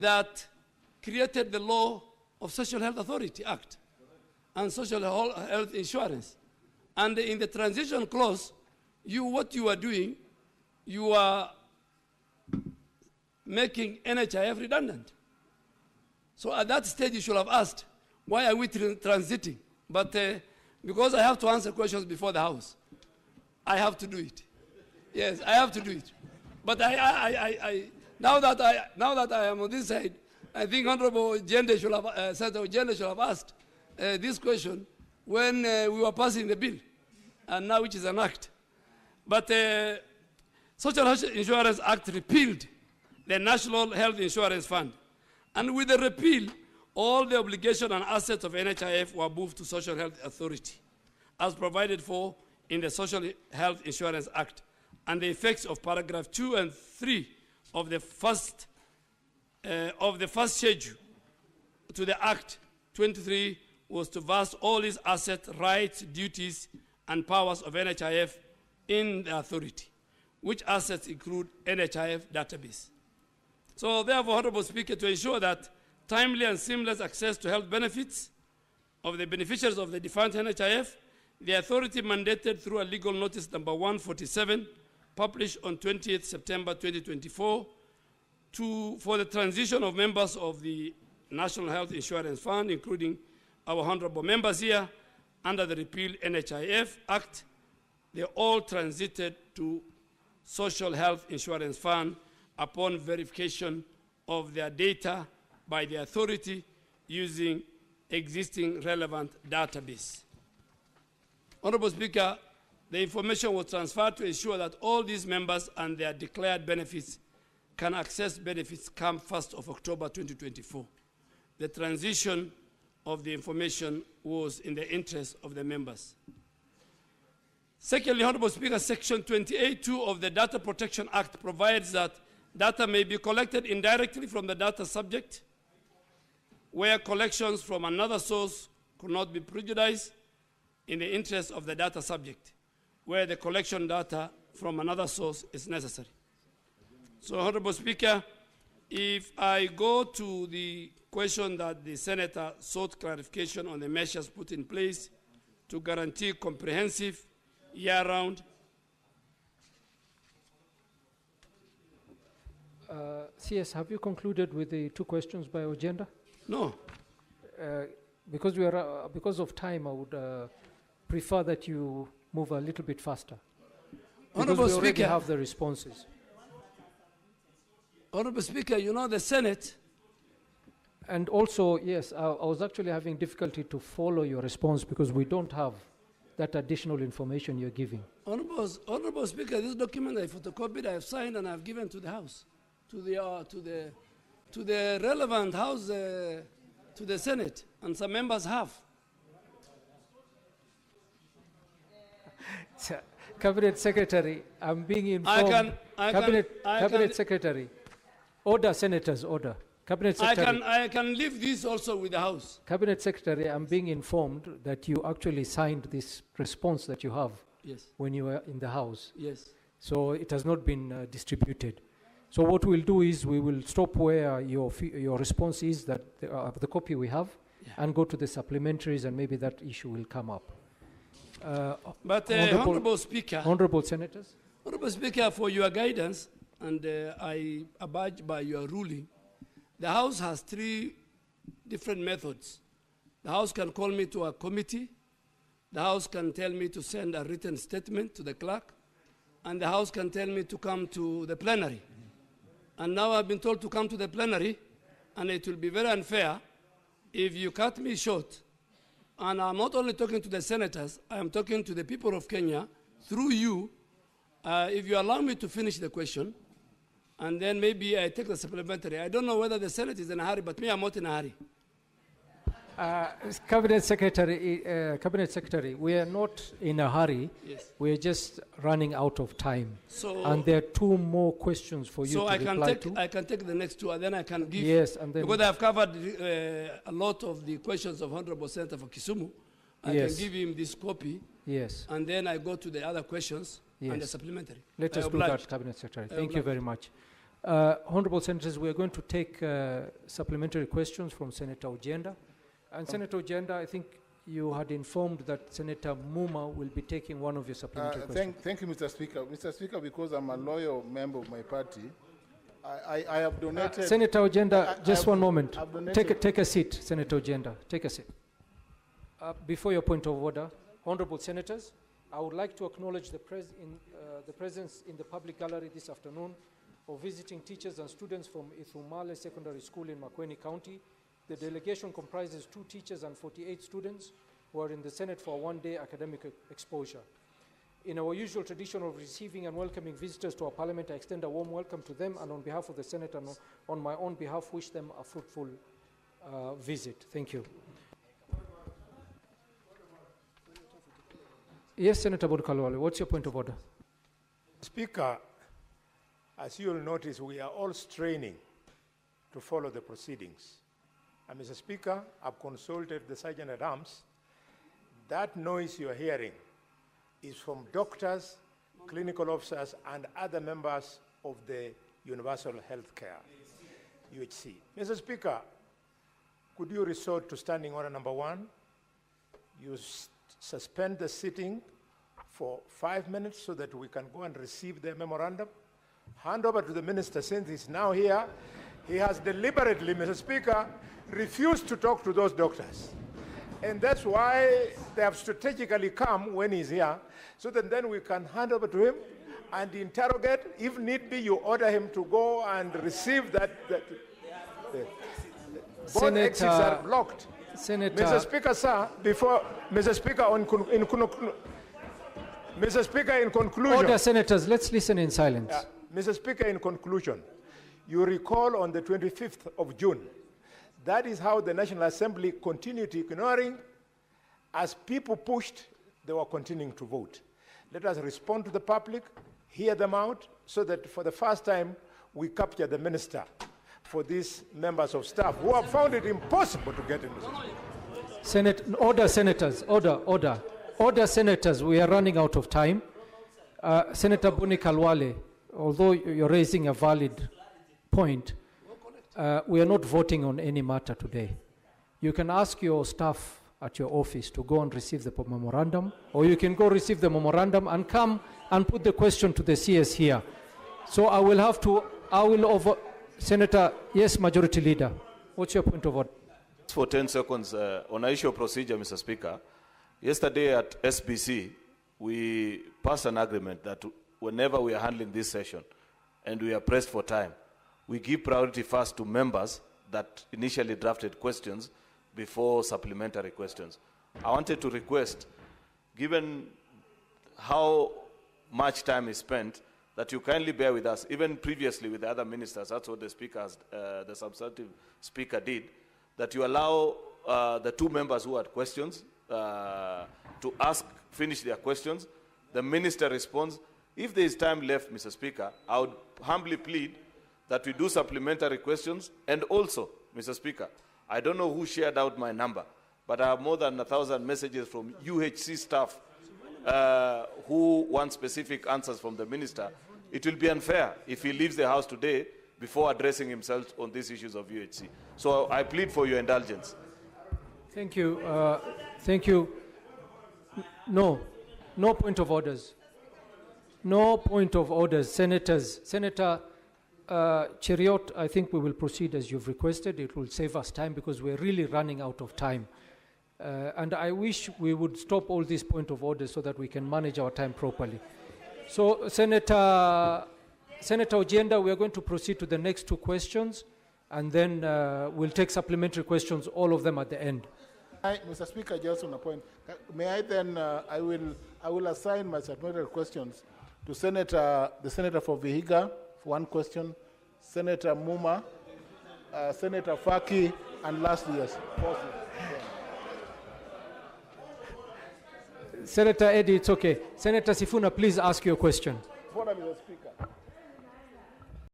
that created the law of Social Health Authority Act and Social Health Insurance. And in the transition clause, what you are doing, you are making NHIF redundant. So at that stage, you should have asked, why are we transiting? But because I have to answer questions before the House, I have to do it. Yes, I have to do it. But now that I am on this side, I think Honorable Jende should have, Senator Jende should have asked this question when we were passing the bill, and now which is an act. But Social Health Insurance Act repealed the National Health Insurance Fund. And with the repeal, all the obligation and assets of NHIF were moved to Social Health Authority, as provided for in the Social Health Insurance Act. And the effects of paragraph 2 and 3 of the first schedule to the Act 23 was to vest all its assets, rights, duties, and powers of NHIF in the authority, which assets include NHIF database. So therefore, Honorable Speaker, to ensure that timely and seamless access to health benefits of the beneficiaries of the defunct NHIF, the authority mandated through a legal notice number 147, published on 20th September 2024, for the transition of members of the National Health Insurance Fund, including our honorable members here, under the repealed NHIF Act, they all transited to Social Health Insurance Fund upon verification of their data by the authority using existing relevant database. Honorable Speaker, the information was transferred to ensure that all these members and their declared benefits can access benefits come 1st of October 2024. The transition of the information was in the interest of the members. Secondly, Honorable Speaker, Section 28(2) of the Data Protection Act provides that data may be collected indirectly from the data subject, where collections from another source could not be prejudiced in the interest of the data subject, where the collection data from another source is necessary. So, Honorable Speaker, if I go to the question that the Senator sought clarification on the measures put in place to guarantee comprehensive, year-round. CS, have you concluded with the two questions by agenda? No. Because of time, I would prefer that you move a little bit faster. Honorable because we already Speaker, have the responses. Honorable Speaker, you know the Senate. And also, yes, I was actually having difficulty to follow your response because we don't have that additional information you're giving. Honorable Speaker, this document I photocopied, I have signed, and I have given to the House, to the relevant House, to the Senate, and some members have. Cabinet Secretary, I'm being informed. Cabinet Secretary, order, senators, order. Cabinet Secretary. I can leave this also with the House. Cabinet Secretary, I'm being informed that you actually signed this response that you have. Yes. When you were in the House. Yes. So it has not been distributed. So what we'll do is we will stop where your response is, that the copy we have, and go to the supplementaries, and maybe that issue will come up. Honorable Speaker. Honorable Senators. Honorable Speaker, for your guidance, and I abide by your ruling, the House has 3 different methods. The House can call me to a committee. The House can tell me to send a written statement to the clerk. And the House can tell me to come to the plenary. And now I've been told to come to the plenary, and it will be very unfair if you cut me short. And I'm not only talking to the senators, I am talking to the people of Kenya through you. If you allow me to finish the question, and then maybe I take the supplementary. I don't know whether the Senate is in a hurry, but me, I'm not in a hurry. Cabinet Secretary, we are not in a hurry. Yes. We are just running out of time. So, and there are 2 more questions for you to reply to. I can take the next 2, and then I can give. Yes, and then because I have covered a lot of the questions of Honorable Senator for Kisumu. I can give him this copy. Yes. And then I go to the other questions and the supplementary. Let us do that, Cabinet Secretary. Thank you very much. Honorable Senators, we are going to take supplementary questions from Senator Ojenda. And Senator Ojenda, I think you had informed that Senator Muma will be taking one of your supplementary questions. Thank you, Mr. Speaker. Mr. Speaker, because I'm a loyal member of my party, I have donated... Senator Ojenda, just one moment. Take a seat, Senator Ojenda. Take a seat. Before your point of order, Honorable Senators, I would like to acknowledge the presence in the public gallery this afternoon of visiting teachers and students from Ithumale Secondary School in Makueni County. The delegation comprises 2 teachers and 48 students who are in the Senate for a one-day academic exposure. In our usual tradition of receiving and welcoming visitors to our parliament, I extend a warm welcome to them, and on behalf of the Senate and on my own behalf, wish them a fruitful visit. Thank you. Yes, Senator Kalwale, what's your point of order? Speaker, as you will notice, we are all straining to follow the proceedings. And Mr. Speaker, I've consulted the Sergeant at Arms. That noise you're hearing is from doctors, clinical officers, and other members of the Universal Healthcare, UHC. Mr. Speaker, could you resort to standing order number 1? You suspend the sitting for 5 minutes so that we can go and receive the memorandum. Hand over to the minister since he's now here. He has deliberately, Mr. Speaker, refused to talk to those doctors. And that's why they have strategically come when he's here, so that then we can hand over to him and interrogate. If need be, you order him to go and receive that. Both exits are blocked. Senator, Mr. Speaker, sir, before, Mr. Speaker, Mr. Speaker, in conclusion. Order, Senators, let's listen in silence. Mr. Speaker, in conclusion, you recall on the 25th of June, that is how the National Assembly continued ignoring. As people pushed, they were continuing to vote. Let us respond to the public, hear them out, so that for the first time, we capture the minister for these members of staff who have found it impossible to get in. Order, Senators, order. Order, Senators, we are running out of time. Senator Boni Kalwale, although you're raising a valid point, we are not voting on any matter today. You can ask your staff at your office to go and receive the memorandum, or you can go receive the memorandum and come and put the question to the CS here. So Senator, yes, Majority Leader, what's your point of order? For 10 seconds, on issue of procedure, Mr. Speaker, yesterday at SBC, we passed an agreement that whenever we are handling this session and we are pressed for time, we give priority first to members that initially drafted questions before supplementary questions. I wanted to request, given how much time is spent, that you kindly bear with us. Even previously with the other ministers, that's what the speakers, the substantive speaker did, that you allow the 2 members who had questions to finish their questions. The minister responds. If there is time left, Mr. Speaker, I would humbly plead that we do supplementary questions. And also, Mr. Speaker, I don't know who shared out my number, but I have more than 1,000 messages from UHC staff who want specific answers from the minister. It will be unfair if he leaves the House today before addressing himself on these issues of UHC. So I plead for your indulgence. Thank you. Thank you. No point of orders. No point of orders. Senators. Senator Cheriot, I think we will proceed as you've requested. It will save us time because we're really running out of time. And I wish we would stop all these point of orders so that we can manage our time properly. So, Senator Ojenda, we are going to proceed to the next 2 questions, and then we'll take supplementary questions, all of them at the end. Mr. Speaker, just on a point, may I then, I will assign my supplementary questions to the Senator for Vihiga for 1 question, Senator Muma, Senator Faki, and lastly, yes, Senator Eddy, it's okay. Senator Sifuna, please ask your question. Mr. Speaker.